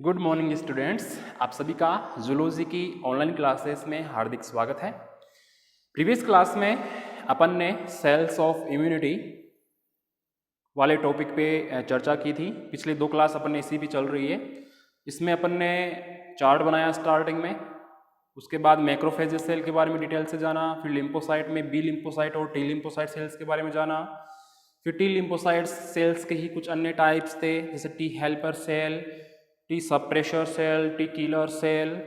Good morning students, आप सभी का जूलॉजी की ऑनलाइन क्लासेस में हार्दिक स्वागत है। प्रीवियस क्लास में अपन ने सेल्स ऑफ इम्यूनिटी वाले टॉपिक पे चर्चा की थी। पिछले दो क्लास अपन ने इसी भी चल रही है। इसमें अपन ने चार्ट बनाया स्टार्टिंग में, उसके बाद मैक्रोफेज सेल के बारे में डिटेल से जाना, फिर लिम्फोसाइट में बी लिम्फोसाइट और टी लिम्फोसाइट सेल्स के बारे में जाना, फिर टी लिम्फोसाइट सेल्स के ही कुछ अन्य टाइप्स थे जैसे T helper cell, T suppressor cell, T killer cell,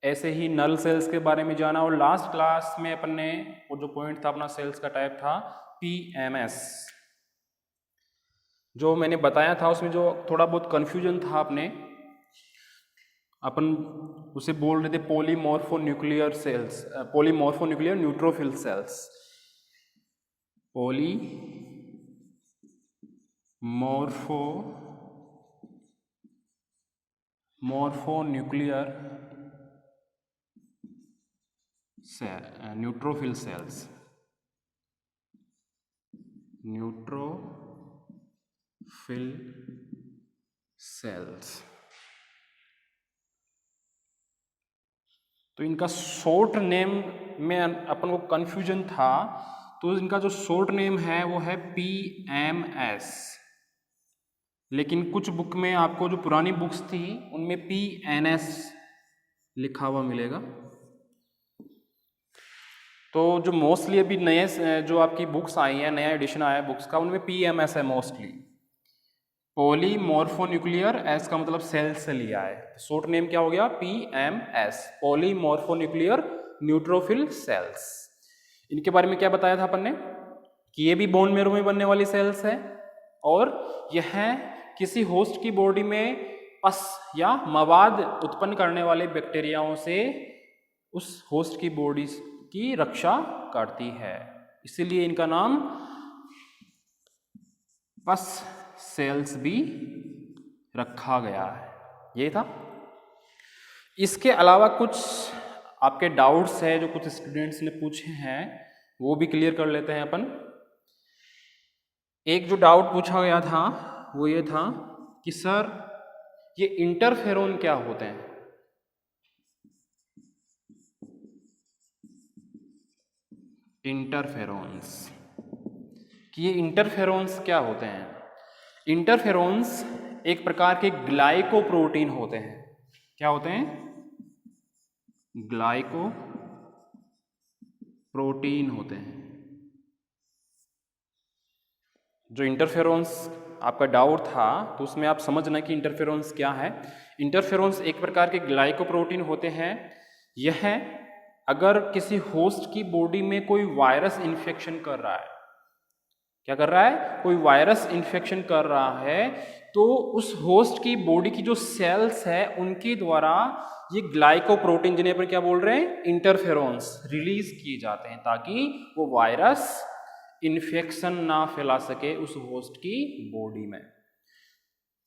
ऐसे ही नल सेल्स के बारे में जाना। और लास्ट क्लास में अपन ने वो जो पॉइंट था अपना सेल्स का टाइप था पीएमएस, जो मैंने बताया था उसमें जो थोड़ा बहुत कन्फ्यूजन था अपन उसे बोल रहे थे polymorphonuclear cells, polymorphonuclear neutrophil cells, morphonuclear cell, neutrophil cells, neutrophil cells. तो इनका शॉर्ट नेम में अपन को कंफ्यूजन था, तो इनका जो शॉर्ट नेम है वो है पीएमएस। लेकिन कुछ बुक में आपको जो पुरानी बुक्स थी उनमें पीएनएस लिखा हुआ मिलेगा। तो जो मोस्टली अभी नए जो आपकी बुक्स आई हैं, नया एडिशन आया है बुक्स का, उनमें पीएमएस है मोस्टली। पॉलीमॉर्फोन्यूक्लियर, एस का मतलब सेल से लिया है, शॉर्ट नेम क्या हो गया पीएमएस, पॉलीमॉर्फोन्यूक्लियर न्यूट्रोफिल सेल्स। इनके बारे में क्या बताया था अपन ने कि ये भी बोन मेरो में बनने वाली सेल्स है और यह किसी होस्ट की बॉडी में पस या मवाद उत्पन्न करने वाले बैक्टीरियाओं से उस होस्ट की बॉडी की रक्षा करती है, इसीलिए इनका नाम पस सेल्स भी रखा गया है। ये था। इसके अलावा कुछ आपके डाउट्स है जो कुछ स्टूडेंट्स ने पूछे हैं, वो भी क्लियर कर लेते हैं अपन। एक जो डाउट पूछा गया था वो ये था कि सर ये इंटरफेरोन क्या होते हैं। इंटरफेरोन्स, कि ये इंटरफेरोन्स क्या होते हैं। इंटरफेरोन्स एक प्रकार के ग्लाइकोप्रोटीन होते हैं। क्या होते हैं? ग्लाइकोप्रोटीन होते हैं। जो इंटरफेरोन्स आपका डाउट था तो उसमें आप समझना कि इंटरफेरोन्स क्या है। इंटरफेरोन्स एक प्रकार के ग्लाइकोप्रोटीन होते हैं। यह अगर किसी होस्ट की बॉडी में कोई वायरस इन्फेक्शन कर रहा है, क्या कर रहा है, कोई वायरस इन्फेक्शन कर रहा है, तो उस होस्ट की बॉडी की जो सेल्स है उनके द्वारा ये ग्लाइकोप्रोटीन, जिन्हें अपन क्या बोल रहे हैं, इंटरफेरोन्स, रिलीज किए जाते हैं ताकि वो वायरस इन्फेक्शन ना फैला सके उस होस्ट की बॉडी में।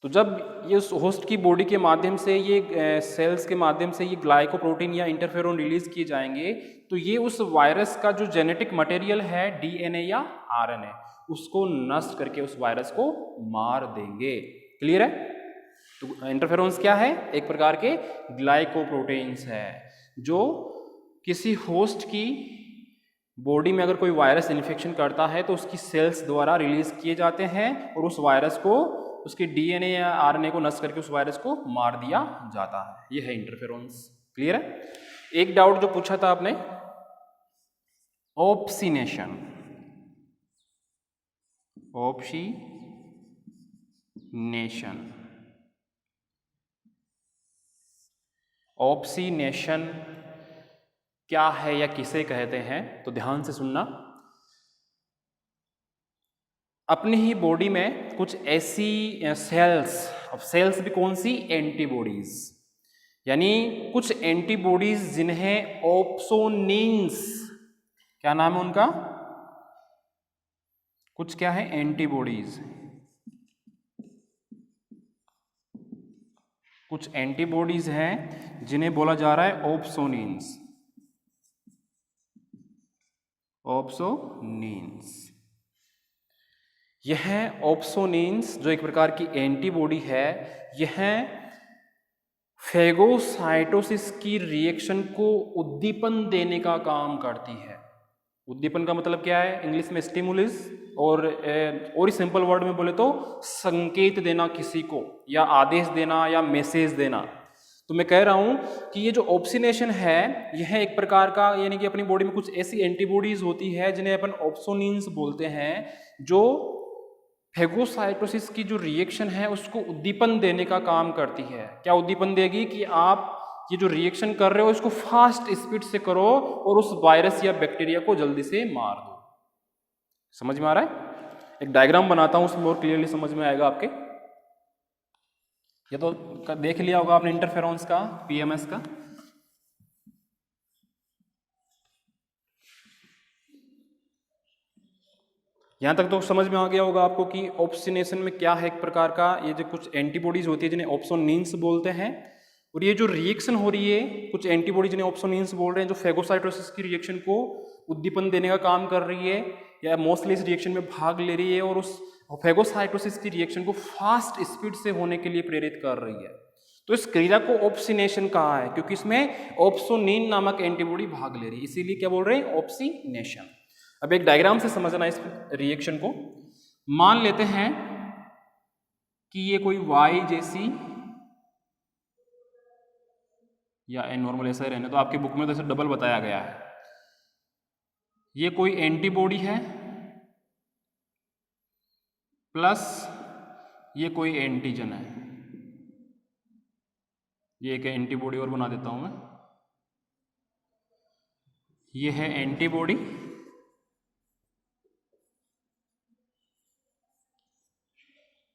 तो जब ये उस होस्ट की बॉडी के माध्यम से, ये सेल्स के माध्यम से ये ग्लाइकोप्रोटीन या इंटरफेरोन रिलीज किए जाएंगे, तो ये उस वायरस का जो जेनेटिक मटेरियल है, डीएनए या आरएनए, उसको नष्ट करके उस वायरस को मार देंगे। क्लियर है? तो इंटरफेरोन्स क्या है? एक प्रकार के ग्लाइकोप्रोटीन्स है जो किसी होस्ट की बॉडी में अगर कोई वायरस इन्फेक्शन करता है तो उसकी सेल्स द्वारा रिलीज किए जाते हैं और उस वायरस को, उसके डीएनए या आरएनए को नष्ट करके उस वायरस को मार दिया जाता है। यह है इंटरफेरोन्स। क्लियर है? एक डाउट जो पूछा था आपने, ऑप्सिनेशन, ऑप्सिनेशन क्या है या किसे कहते हैं, तो ध्यान से सुनना। अपनी ही बॉडी में कुछ ऐसी सेल्स, अब सेल्स भी कौन सी, एंटीबॉडीज, यानी कुछ एंटीबॉडीज जिन्हें ऑप्सोनिन्स, क्या नाम है उनका, कुछ क्या है, एंटीबॉडीज, कुछ एंटीबॉडीज हैं जिन्हें बोला जा रहा है ऑप्सोनिन्स, ऑप्सोनिन्स। यह ऑप्सोनिन्स जो एक प्रकार की एंटीबॉडी है, यह फेगोसाइटोसिस की रिएक्शन को उद्दीपन देने का काम करती है। उद्दीपन का मतलब क्या है? इंग्लिश में स्टिमुलस, और सिंपल वर्ड में बोले तो संकेत देना किसी को, या आदेश देना, या मैसेज देना। तो मैं कह रहा हूं कि ये जो ऑप्सिनेशन है यह एक प्रकार का, यानी कि अपनी बॉडी में कुछ ऐसी एंटीबॉडीज होती है जिन्हें अपन ऑप्सोनिन्स बोलते हैं, जो फेगोसाइटोसिस की जो रिएक्शन है उसको उद्दीपन देने का काम करती है। क्या उद्दीपन देगी? कि आप ये जो रिएक्शन कर रहे हो इसको फास्ट स्पीड से करो और उस वायरस या बैक्टीरिया को जल्दी से मार दो। समझ में आ रहा है? एक डायग्राम बनाता हूं, उसमें और क्लियरली समझ में आएगा आपके। ये तो देख लिया होगा आपने इंटरफेरोन्स का, पीएमएस का। यहां तक तो समझ में आ गया होगा आपको कि ऑप्सिनेशन में क्या है, एक प्रकार का ये जो कुछ एंटीबॉडीज होती है जिन्हें ऑप्सोनिन्स बोलते हैं, और ये जो रिएक्शन हो रही है कुछ एंटीबॉडी जिन्हें ऑप्सोनिन्स बोल रहे हैं, जो फेगोसाइटोसिस की रिएक्शन को उद्दीपन देने का काम कर रही है या मोस्टली इस रिएक्शन में भाग ले रही है और उस फेगोसाइटोसिस की रिएक्शन को फास्ट स्पीड से होने के लिए प्रेरित कर रही है। तो इस क्रिया को ऑप्सिनेशन कहा है क्योंकि इसमें ऑप्सोनिन नामक एंटीबॉडी भाग ले रही है, इसीलिए क्या बोल रहे हैं? ऑप्सिनेशन। अब एक डायग्राम से समझना इस रिएक्शन को। मान लेते हैं कि ये कोई Y जैसी, या नॉर्मल ऐसा ही रहने तो, आपकी बुक में तो ऐसे डबल बताया गया है। ये कोई एंटीबॉडी है प्लस ये कोई एंटीजन है। ये एक एंटीबॉडी और बना देता हूं मैं। ये है एंटीबॉडी,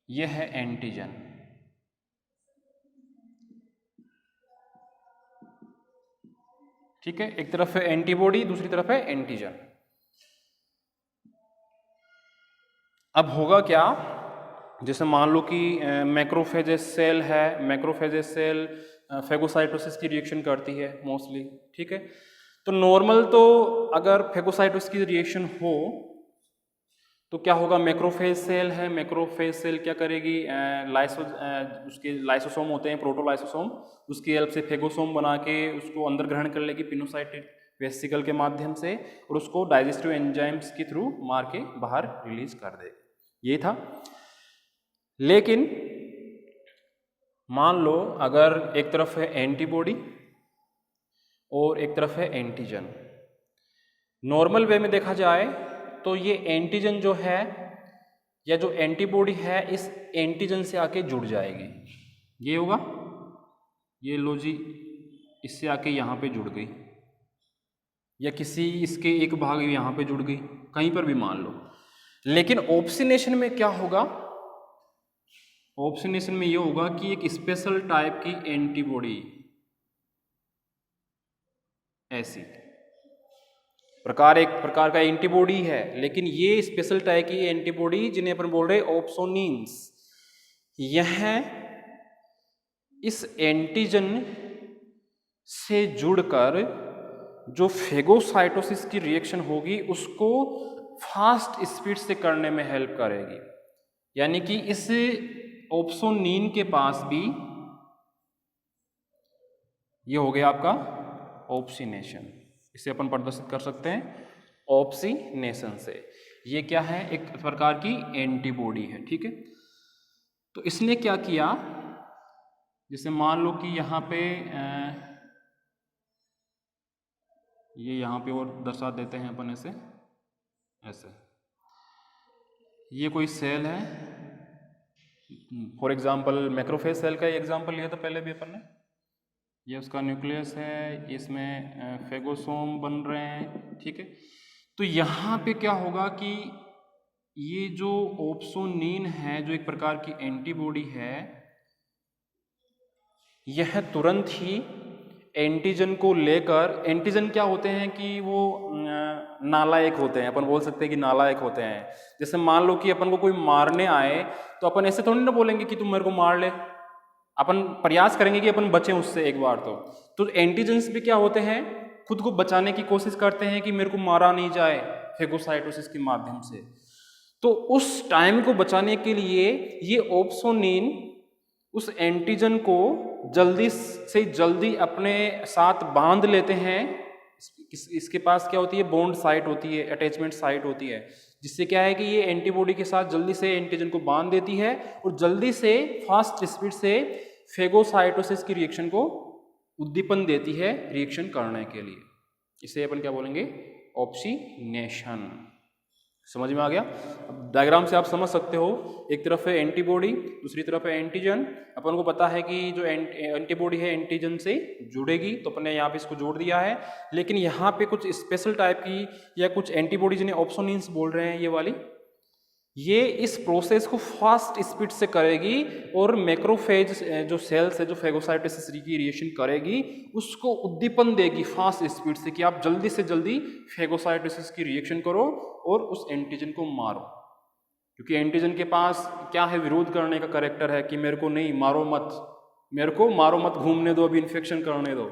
ये है एंटीजन। ठीक है, एक तरफ है एंटीबॉडी, दूसरी तरफ है एंटीजन। अब होगा क्या? जैसे मान लो कि मैक्रोफेजेस सेल है, मैक्रोफेजेस सेल फेगोसाइटोसिस की रिएक्शन करती है मोस्टली। ठीक है, तो नॉर्मल तो अगर फेगोसाइटोसिस की रिएक्शन हो तो क्या होगा? मैक्रोफेज सेल है, मैक्रोफेज सेल क्या करेगी? उसके लाइसोसोम होते हैं, प्रोटोलाइसोसोम, उसकी हेल्प से फेगोसोम बना के उसको अंदर ग्रहण कर लेगी पिनोसाइटिक वेसिकल के माध्यम से, और उसको डाइजेस्टिव एंजाइम्स के थ्रू मार के बाहर रिलीज कर देगी। ये था। लेकिन मान लो अगर एक तरफ है एंटीबॉडी और एक तरफ है एंटीजन। नॉर्मल वे में देखा जाए तो ये एंटीजन जो है या जो एंटीबॉडी है इस एंटीजन से आके जुड़ जाएगी। ये होगा, ये लो जी, इससे आके यहाँ पे जुड़ गई, या किसी इसके एक भाग यहाँ पे जुड़ गई, कहीं पर भी मान लो। लेकिन ऑप्सिनेशन में क्या होगा? ऑप्सिनेशन में ये होगा कि एक स्पेशल टाइप की एंटीबॉडी, ऐसी एक प्रकार का एंटीबॉडी है, लेकिन ये स्पेशल टाइप की एंटीबॉडी जिन्हें अपन बोल रहे ऑप्सोनिन्स, यह इस एंटीजन से जुड़कर जो फेगोसाइटोसिस की रिएक्शन होगी उसको फास्ट स्पीड से करने में हेल्प करेगी। यानी कि इस ऑप्सोनिन के पास भी ये हो गया आपका ऑप्सिनेशन। इसे अपन प्रदर्शित कर सकते हैं ऑप्सिनेशन से। ये क्या है? एक प्रकार की एंटीबॉडी है। ठीक है, तो इसने क्या किया? जैसे मान लो कि यहाँ पे ये यहाँ पे और दर्शा देते हैं अपन ऐसे ऐसे। ये कोई सेल है, फॉर एग्जांपल मैक्रोफेज सेल का एग्जांपल लिया था पहले भी अपन ने। ये उसका न्यूक्लियस है, इसमें फेगोसोम बन रहे हैं। ठीक है, तो यहाँ पे क्या होगा कि ये जो ऑप्सोनिन है, जो एक प्रकार की एंटीबॉडी है, यह तुरंत ही एंटीजन को लेकर, एंटीजन क्या होते हैं कि वो नालायक होते हैं, अपन बोल सकते हैं कि नालायक होते हैं। जैसे मान लो कि अपन को कोई मारने आए तो अपन ऐसे थोड़ी ना बोलेंगे कि तुम मेरे को मार ले, अपन प्रयास करेंगे कि अपन बचें उससे एक बार। तो एंटीजेंस भी क्या होते हैं? खुद को बचाने की कोशिश करते हैं कि मेरे को मारा नहीं जाए फेगोसाइटोसिस के माध्यम से। तो उस टाइम को बचाने के लिए ये ऑप्सोनिन उस एंटीजन को जल्दी से जल्दी अपने साथ बांध लेते हैं। इसके पास क्या होती है, बॉन्ड साइट होती है, अटैचमेंट साइट होती है, जिससे क्या है कि ये एंटीबॉडी के साथ जल्दी से एंटीजन को बांध देती है और जल्दी से फास्ट स्पीड से फेगोसाइटोसिस की रिएक्शन को उद्दीपन देती है रिएक्शन करने के लिए। इसे अपन क्या बोलेंगे, ऑप्सिनेशन। समझ में आ गया? अब डायग्राम से आप समझ सकते हो, एक तरफ है एंटीबॉडी, दूसरी तरफ है एंटीजन। अपन को पता है कि जो एंटीबॉडी है एंटीजन से जुड़ेगी, तो अपने यहाँ पे इसको जोड़ दिया है। लेकिन यहाँ पे कुछ स्पेशल टाइप की या कुछ एंटीबॉडी जिन्हें ऑप्सोनिन्स बोल रहे हैं, ये वाली, ये इस प्रोसेस को फास्ट स्पीड से करेगी और मैक्रोफेज जो सेल्स है जो फेगोसाइटोसिस की रिएक्शन करेगी उसको उद्दीपन देगी फास्ट स्पीड से कि आप जल्दी से जल्दी फेगोसाइटोसिस की रिएक्शन करो और उस एंटीजन को मारो। क्योंकि एंटीजन के पास क्या है, विरोध करने का कैरेक्टर है कि मेरे को नहीं मारो मत, मेरे को मारो मत, घूमने दो, अभी इन्फेक्शन करने दो।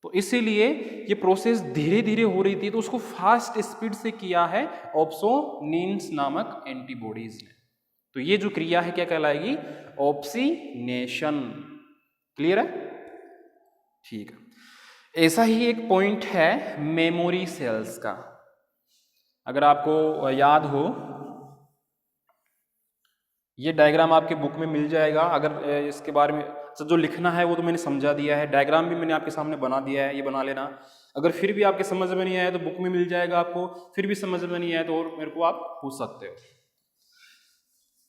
तो इसीलिए ये प्रोसेस धीरे धीरे हो रही थी, तो उसको फास्ट स्पीड से किया है ऑप्सोनिन्स नामक एंटीबॉडीज ने। तो ये जो क्रिया है क्या कहलाएगी, ऑप्सिनेशन। क्लियर है? ठीक है। ऐसा ही एक पॉइंट है मेमोरी सेल्स का। अगर आपको याद हो, ये डायग्राम आपके बुक में मिल जाएगा। अगर इसके बारे में जो लिखना है वो तो मैंने समझा दिया है, डायग्राम भी मैंने आपके सामने बना दिया है, ये बना लेना। अगर फिर भी आपके समझ में नहीं आया तो बुक में मिल जाएगा आपको, फिर भी समझ में नहीं आया तो और मेरे को आप पूछ सकते हो।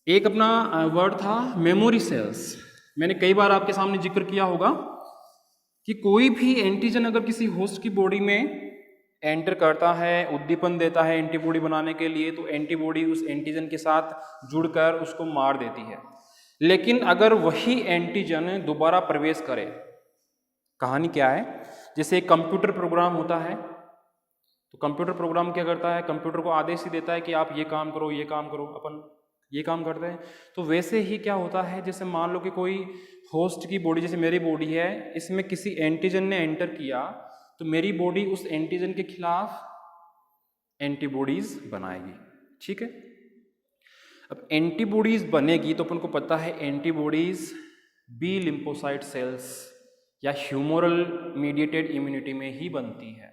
एक अपना वर्ड था मेमोरी सेल्स। मैंने कई बार आपके सामने जिक्र किया होगा कि कोई भी एंटीजन अगर किसी होस्ट की बॉडी में एंटर करता है, उद्दीपन देता है एंटीबॉडी बनाने के लिए, तो एंटीबॉडी उस एंटीजन के साथ जुड़कर उसको मार देती है। लेकिन अगर वही एंटीजन दोबारा प्रवेश करे, कहानी क्या है, जैसे एक कंप्यूटर प्रोग्राम होता है, तो कंप्यूटर प्रोग्राम क्या करता है, कंप्यूटर को आदेश ही देता है कि आप ये काम करो, ये काम करो, अपन ये काम करते हैं। तो वैसे ही क्या होता है, जैसे मान लो कि कोई होस्ट की बॉडी, जैसे मेरी बॉडी है, इसमें किसी एंटीजन ने एंटर किया, तो मेरी बॉडी उस एंटीजन के खिलाफ एंटीबॉडीज बनाएगी। ठीक है? अब एंटीबॉडीज बनेगी तो अपन को पता है एंटीबॉडीज बी लिम्फोसाइट सेल्स या ह्यूमोरल मीडिएटेड इम्यूनिटी में ही बनती है।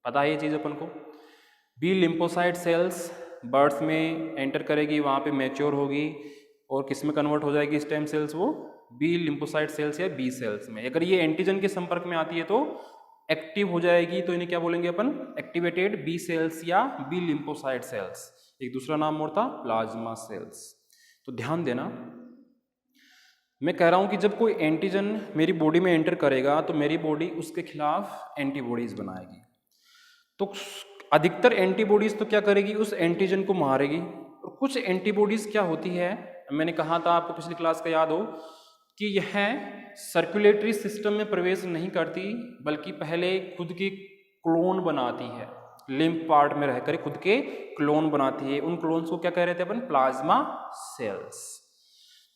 पता है ये चीज़ अपन को। बी लिम्फोसाइट सेल्स बर्थ में एंटर करेगी, वहाँ पे मैच्योर होगी और किस में कन्वर्ट हो जाएगी स्टेम सेल्स, वो बी लिम्फोसाइट सेल्स या बी सेल्स में। अगर ये एंटीजन के संपर्क में आती है तो एक्टिव हो जाएगी, तो इन्हें क्या बोलेंगे अपन, एक्टिवेटेड बी सेल्स या बी लिम्फोसाइट सेल्स। एक दूसरा नाम और था प्लाज्मा सेल्स। तो ध्यान देना, मैं कह रहा हूं कि जब कोई एंटीजन मेरी बॉडी में एंटर करेगा तो मेरी बॉडी उसके खिलाफ एंटीबॉडीज बनाएगी। तो अधिकतर एंटीबॉडीज तो क्या करेगी, उस एंटीजन को मारेगी। और कुछ एंटीबॉडीज क्या होती है, मैंने कहा था आपको पिछली क्लास का याद हो कि यह सर्कुलेटरी सिस्टम में प्रवेश नहीं करती, बल्कि पहले खुद की क्लोन बनाती है, लिम्फ पार्ट में रहकर खुद के क्लोन बनाती है। उन क्लोन्स को क्या कह रहे थे अपन, प्लाज्मा सेल्स।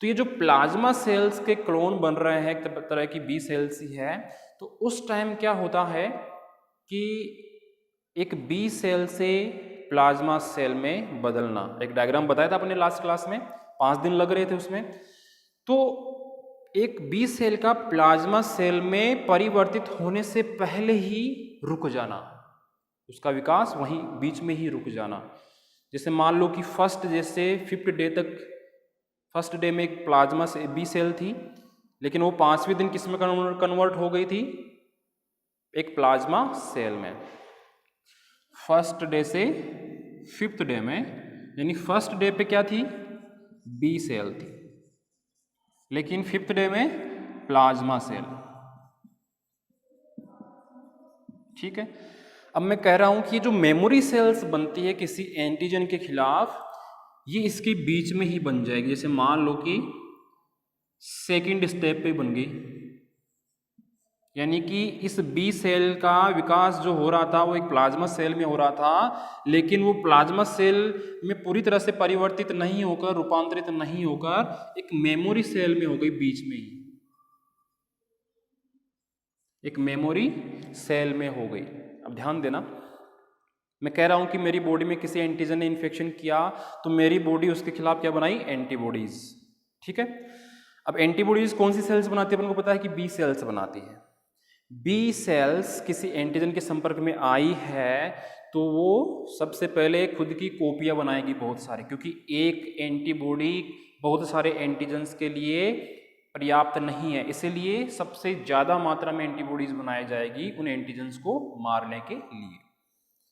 तो ये जो प्लाज्मा सेल्स के क्लोन बन रहे हैं, एक तरह की बी सेल्स ही है। तो उस टाइम क्या होता है कि एक बी सेल से प्लाज्मा सेल में बदलना, एक डायग्राम बताया था अपने लास्ट क्लास में, 5 दिन लग रहे थे उसमें। तो एक बी सेल का प्लाज्मा सेल में परिवर्तित होने से पहले ही रुक जाना, उसका विकास वहीं बीच में ही रुक जाना। जैसे मान लो कि फर्स्ट डे से 5th डे तक, फर्स्ट डे में एक प्लाज्मा से बी सेल थी, लेकिन वो 5वें दिन किस में कन्वर्ट हो गई थी, एक प्लाज्मा सेल में। फर्स्ट डे से 5th डे में, यानी फर्स्ट डे पे क्या थी, बी सेल थी, लेकिन 5th डे में प्लाज्मा सेल। ठीक है? अब मैं कह रहा हूं कि जो मेमोरी सेल्स बनती है किसी एंटीजन के खिलाफ, ये इसके बीच में ही बन जाएगी। जैसे मान लो कि 2nd स्टेप पे बन गई, यानी कि इस बी सेल का विकास जो हो रहा था वो एक प्लाज्मा सेल में हो रहा था, लेकिन वो प्लाज्मा सेल में पूरी तरह से परिवर्तित नहीं होकर, रूपांतरित नहीं होकर एक मेमोरी सेल में हो गई, बीच में ही एक मेमोरी सेल में हो गई। अब ध्यान देना, मैं कह रहा हूं कि मेरी बॉडी में किसी एंटीजन ने इन्फेक्शन किया तो मेरी बॉडी उसके खिलाफ क्या बनाई, एंटीबॉडीज। ठीक है? अब एंटीबॉडीज कौन सी सेल्स बनाती है? अपन को पता है कि बी सेल्स बनाती है। बी सेल्स किसी एंटीजन के संपर्क में आई है तो वो सबसे पहले खुद की कॉपियां बनाएगी बहुत सारी, क्योंकि एक एंटीबॉडी बहुत सारे एंटीजन्स के लिए पर्याप्त नहीं है, इसीलिए सबसे ज़्यादा मात्रा में एंटीबॉडीज बनाई जाएगी उन एंटीजन्स को मारने के लिए।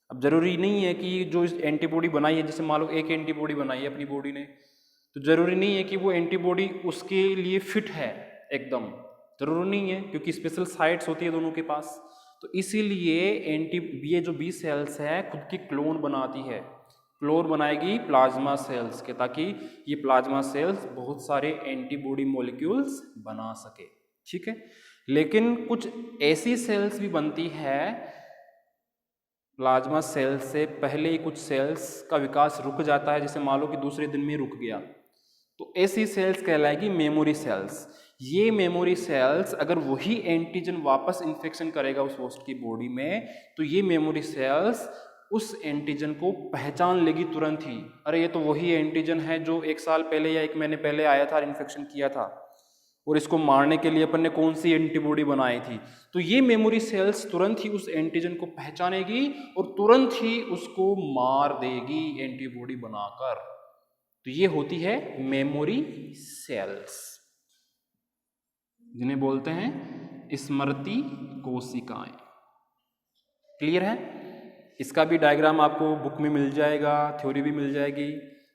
अब जरूरी नहीं है कि जो एंटीबॉडी बनाई है, जैसे मान लो एक एंटीबॉडी बनाई है अपनी बॉडी ने, तो जरूरी नहीं है कि वो एंटीबॉडी उसके लिए फिट है एकदम, जरूरी नहीं है, क्योंकि स्पेशल साइट्स होती है दोनों के पास। तो इसीलिए ये जो बी सेल्स है खुद की क्लोन बनाती है, क्लोन बनाएगी प्लाज्मा सेल्स के, ताकि ये प्लाज्मा सेल्स बहुत सारे एंटीबॉडी मॉलिक्यूल्स बना सके। ठीक है, लेकिन कुछ ऐसी सेल्स भी बनती है प्लाज्मा सेल्स से पहले ही, कुछ सेल्स का विकास रुक जाता है, जैसे मान लो कि दूसरे दिन में रुक गया, तो ऐसी सेल्स कहलाएगी मेमोरी सेल्स। ये मेमोरी सेल्स अगर वही एंटीजन वापस इन्फेक्शन करेगा उस होस्ट की बॉडी में, तो ये मेमोरी सेल्स उस एंटीजन को पहचान लेगी तुरंत ही, अरे ये तो वही एंटीजन है जो 1 साल पहले या 1 महीने पहले आया था, इन्फेक्शन किया था, और इसको मारने के लिए अपन ने कौन सी एंटीबॉडी बनाई थी। तो ये मेमोरी सेल्स तुरंत ही उस एंटीजन को पहचानेगी और तुरंत ही उसको मार देगी एंटीबॉडी बनाकर। तो ये होती है मेमोरी सेल्स, जिन्हें बोलते हैं स्मृति कोशिकाएं। क्लियर है? इसका भी डायग्राम आपको बुक में मिल जाएगा, थ्योरी भी मिल जाएगी।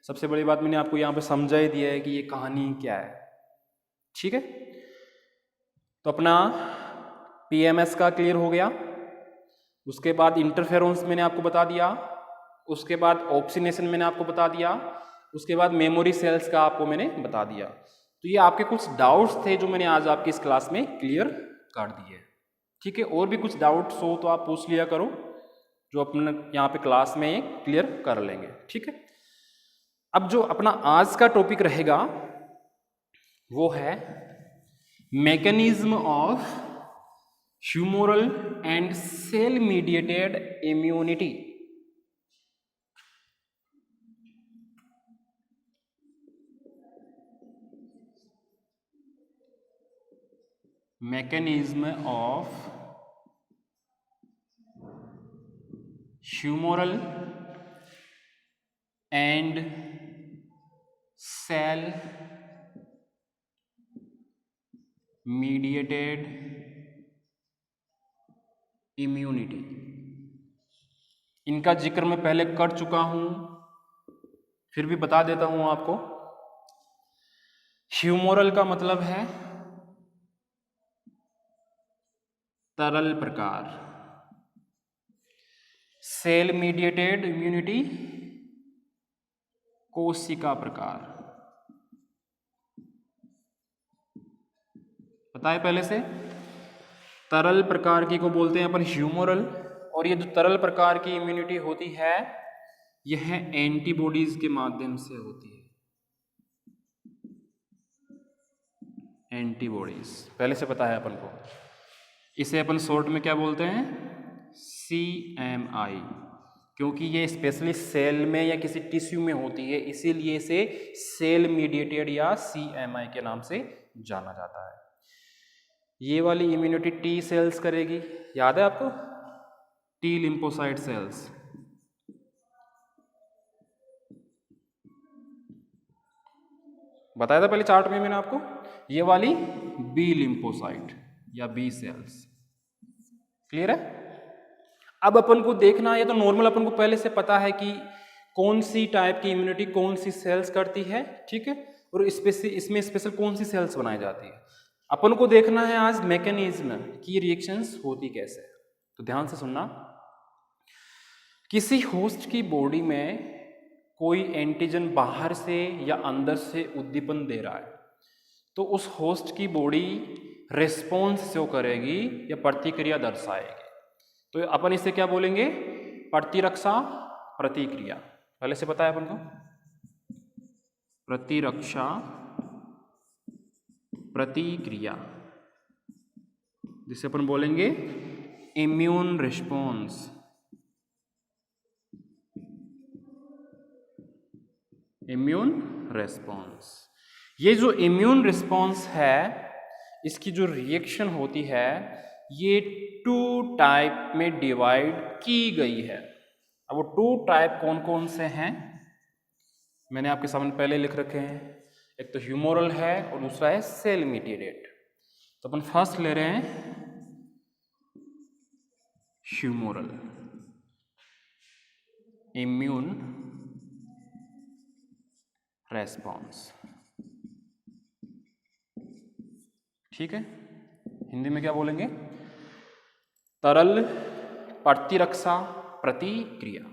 सबसे बड़ी बात मैंने आपको यहाँ पे समझा ही दिया है कि ये कहानी क्या है। ठीक है, तो अपना पीएमएस का क्लियर हो गया। उसके बाद इंटरफेरेंस मैंने आपको बता दिया, उसके बाद ऑप्सिनेशन मैंने आपको बता दिया, उसके बाद मेमोरी सेल्स का आपको मैंने बता दिया। तो ये आपके कुछ डाउट्स थे जो मैंने आज आपकी इस क्लास में क्लियर कर दिए। ठीक है, और भी कुछ डाउट्स हो तो आप पूछ लिया करो, जो अपने यहाँ पे क्लास में क्लियर कर लेंगे। ठीक है, अब जो अपना आज का टॉपिक रहेगा वो है mechanism of humoral and cell mediated immunity. mechanism of humoral and cell mediated immunity। इनका जिक्र मैं पहले कर चुका हूं, फिर भी बता देता हूं आपको। ह्यूमोरल का मतलब है तरल प्रकार, सेल मीडिएटेड इम्यूनिटी कोशिका प्रकार। पता है पहले से? तरल प्रकार की को बोलते हैं अपन ह्यूमोरल, और ये जो तरल प्रकार की इम्यूनिटी होती है यह एंटीबॉडीज के माध्यम से होती है। एंटीबॉडीज पहले से पता है अपन को, इसे अपन शॉर्ट में क्या बोलते हैं? CMI, क्योंकि ये स्पेशली सेल में या किसी टिश्यू में होती है, इसीलिए इसे सेल मीडिएटेड या CMI के नाम से जाना जाता है। ये वाली इम्यूनिटी टी सेल्स करेगी, याद है आपको? T lymphocyte sales. बताया था पहले चार्ट में मैंने आपको, ये वाली बी लिम्फोसाइट या बी सेल्स। क्लियर है? अब अपन को देखना है, तो नॉर्मल अपन को पहले से पता है कि कौन सी टाइप की इम्यूनिटी कौन सी सेल्स करती है। ठीक है, और इसमें स्पेशल कौन सी सेल्स बनाई जाती है। अपन को देखना है आज मैकेनिज्म की रिएक्शंस होती कैसे। तो ध्यान से सुनना, किसी होस्ट की बॉडी में कोई एंटीजन बाहर से या अंदर से उद्दीपन दे रहा है, तो उस होस्ट की बॉडी रिस्पॉन्स शो करेगी या प्रतिक्रिया दर्शाएगी। तो अपन इसे क्या बोलेंगे? प्रतिरक्षा प्रतिक्रिया। पहले से पता है अपन को? प्रतिरक्षा प्रतिक्रिया, जिसे अपन बोलेंगे इम्यून रिस्पॉन्स। इम्यून रिस्पॉन्स, ये जो इम्यून रिस्पॉन्स है, इसकी जो रिएक्शन होती है ये 2 टाइप में डिवाइड की गई है। अब वो 2 टाइप कौन कौन से हैं मैंने आपके सामने पहले लिख रखे हैं। एक तो ह्यूमोरल है और दूसरा है सेल मीडिएटेड। तो अपन फर्स्ट ले रहे हैं ह्यूमोरल इम्यून रेस्पॉन्स। ठीक है, हिंदी में क्या बोलेंगे? तरल प्रतिरक्षा प्रतिक्रिया।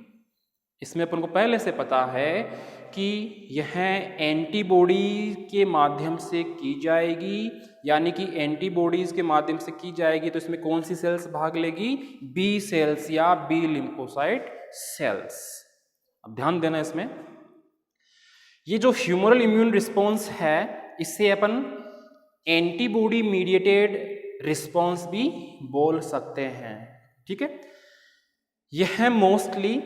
इसमें अपन को पहले से पता है कि यह एंटीबॉडी के माध्यम से की जाएगी, यानी कि एंटीबॉडीज के माध्यम से की जाएगी। तो इसमें कौन सी सेल्स भाग लेगी? बी सेल्स या बी लिम्फोसाइट सेल्स। अब ध्यान देना इसमें, ये जो ह्यूमरल इम्यून रिस्पॉन्स है इससे अपन एंटीबॉडी मीडिएटेड रिस्पॉन्स भी बोल सकते हैं। ठीक है, यह मोस्टली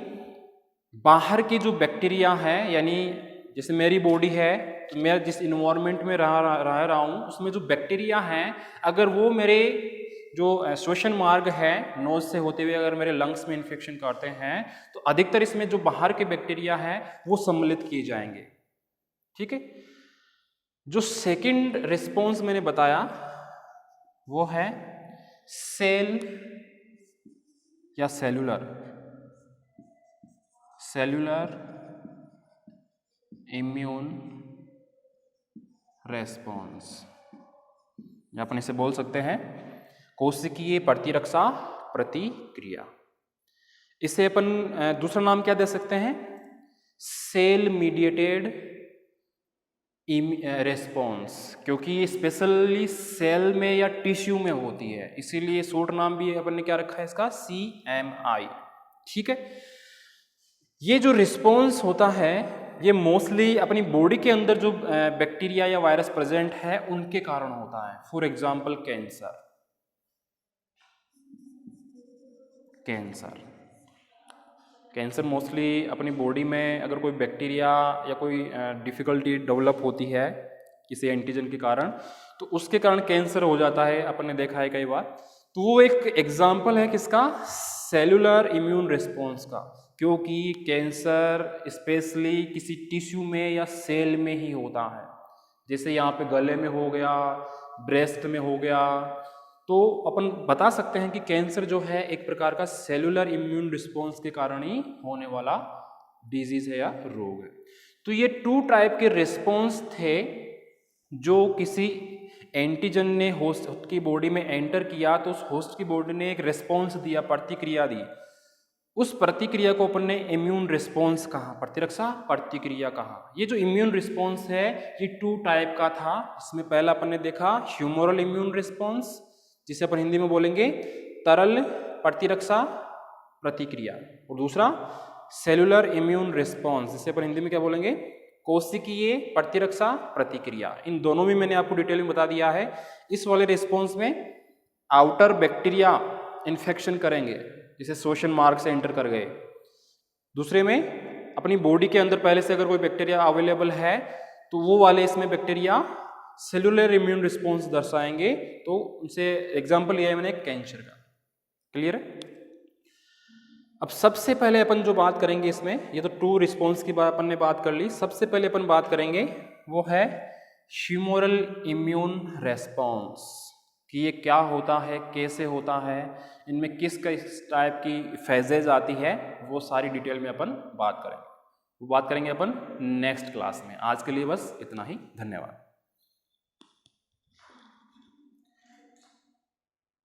बाहर के जो बैक्टीरिया है, यानी जैसे मेरी बॉडी है तो मैं जिस इन्वायरमेंट में रह रहा हूँ उसमें जो बैक्टीरिया हैं, अगर वो मेरे जो श्वसन मार्ग है नोज से होते हुए अगर मेरे लंग्स में इन्फेक्शन करते हैं तो अधिकतर इसमें जो बाहर के बैक्टीरिया हैं वो सम्मिलित किए जाएंगे। ठीक है, जो सेकंड रिस्पॉन्स मैंने बताया वो है सेल या सेलुलर इम्यून रेस्पॉन्स, या अपन इसे बोल सकते हैं कोशिकीय प्रतिरक्षा प्रतिक्रिया। इसे अपन दूसरा नाम क्या दे सकते हैं? सेल मीडिएटेड रेस्पॉन्स, क्योंकि ये स्पेशली सेल में या टिश्यू में होती है, इसीलिए शॉर्ट नाम भी अपन ने क्या रखा है इसका? CMI। ठीक है, ये जो रिस्पॉन्स होता है ये मोस्टली अपनी बॉडी के अंदर जो बैक्टीरिया या वायरस प्रेजेंट है उनके कारण होता है। फॉर एग्जाम्पल कैंसर मोस्टली अपनी बॉडी में अगर कोई बैक्टीरिया या कोई डिफिकल्टी डेवलप होती है किसी एंटीजन के कारण, तो उसके कारण कैंसर हो जाता है, अपन ने देखा है कई बार। तो वो एक एग्जाम्पल है किसका? सेलुलर इम्यून रिस्पॉन्स का, क्योंकि कैंसर स्पेशली किसी टिश्यू में या सेल में ही होता है। जैसे यहाँ पे गले में हो गया, ब्रेस्ट में हो गया, तो अपन बता सकते हैं कि कैंसर जो है एक प्रकार का सेलुलर इम्यून रिस्पॉन्स के कारण ही होने वाला डिजीज है या रोग है। तो ये 2 टाइप के रिस्पॉन्स थे जो किसी एंटीजन ने होस्ट की बॉडी में एंटर किया तो उस होस्ट की बॉडी ने एक रिस्पॉन्स दिया, प्रतिक्रिया दी। उस प्रतिक्रिया को अपन ने इम्यून रिस्पॉन्स कहा, प्रतिरक्षा प्रतिक्रिया कहा। ये जो इम्यून रिस्पॉन्स है ये 2 टाइप का था। इसमें पहला अपन ने देखा ह्यूमोरल इम्यून रिस्पॉन्स, जिसे अपन हिंदी में बोलेंगे तरल प्रतिरक्षा प्रतिक्रिया, और दूसरा सेलुलर इम्यून रिस्पॉन्स, जिसे अपन हिंदी में क्या बोलेंगे? कोशिकीय प्रतिरक्षा प्रतिक्रिया। इन दोनों में मैंने आपको डिटेल में बता दिया है। इस वाले रिस्पॉन्स में आउटर बैक्टीरिया इन्फेक्शन करेंगे, जिसे श्वसन मार्ग से एंटर कर गए। दूसरे में अपनी बॉडी के अंदर पहले से अगर कोई बैक्टीरिया अवेलेबल है तो वो वाले इसमें बैक्टीरिया सेलुलर इम्यून रिस्पॉन्स दर्शाएंगे। तो उनसे एग्जाम्पल लिया है मैंने कैंसर का। क्लियर है? अब सबसे पहले अपन जो बात करेंगे इसमें, ये तो 2 रिस्पॉन्स की बात अपन ने बात कर ली। सबसे पहले अपन बात करेंगे वो है ह्यूमोरल इम्यून रेस्पॉन्स, कि ये क्या होता है, कैसे होता है, इनमें किस टाइप की फेजेज आती है, वो सारी डिटेल में अपन बात करेंगे। वो बात करेंगे अपन नेक्स्ट क्लास में। आज के लिए बस इतना ही। धन्यवाद।